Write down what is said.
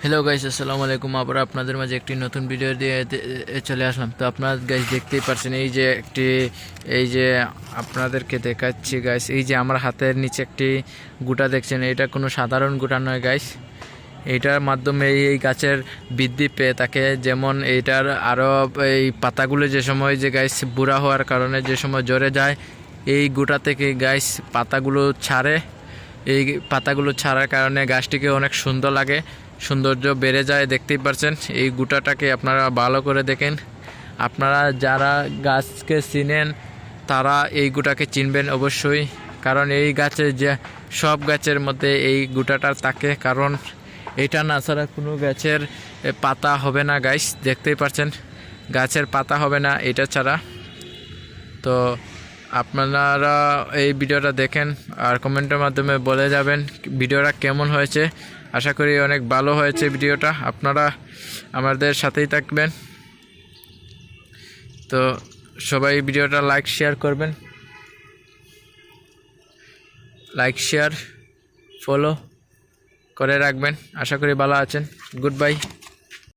Hello guys, আসসালামু আলাইকুম। আবার আপনাদের মাঝে একটি নতুন ভিডিও দিয়ে চলে আসলাম। তো আপনারা গাইস দেখতেই পারছেন, এই যে আপনাদেরকে দেখাচ্ছি গাইস, এই যে আমার হাতের নিচে একটি গুটা দেখছেন, এটা কোনো সাধারণ গুটা নয় গাইস। এইটার মাধ্যমে এই গাছের বৃদ্ধি পেয়ে থাকে। যেমন এইটার আরও এই পাতাগুলো যে সময় যে গাইস বুড়া হওয়ার কারণে যে সময় ঝরে যায়, এই গুটা থেকে গাইস পাতাগুলো ছাড়ে। এই পাতাগুলো ছাড়ার কারণে গাছটিকে অনেক সুন্দর লাগে, সৌন্দর্য বেড়ে যায়। দেখতেই পাচ্ছেন, এই গুটাটাকে আপনারা ভালো করে দেখেন। আপনারা যারা গাছকে চিনেন তারা এই গুটাকে চিনবেন অবশ্যই, কারণ এই গাছের যে সব গাছের মধ্যে এই গুটাটা থাকে, কারণ এটা না ছাড়া কোনো গাছের পাতা হবে না গাইস। দেখতেই পাচ্ছেন, গাছের পাতা হবে না এটা ছাড়া। তো আপনারা এই ভিডিওটা দেখেন আর কমেন্টের মাধ্যমে বলে যাবেন ভিডিওটা কেমন হয়েছে। আশা করি অনেক ভালো হয়েছে ভিডিওটা। আপনারা আমাদের সাথেই থাকবেন। তো সবাই ভিডিওটা লাইক শেয়ার করবেন, লাইক শেয়ার ফলো করে রাখবেন। আশা করি ভালো আছেন। Good bye.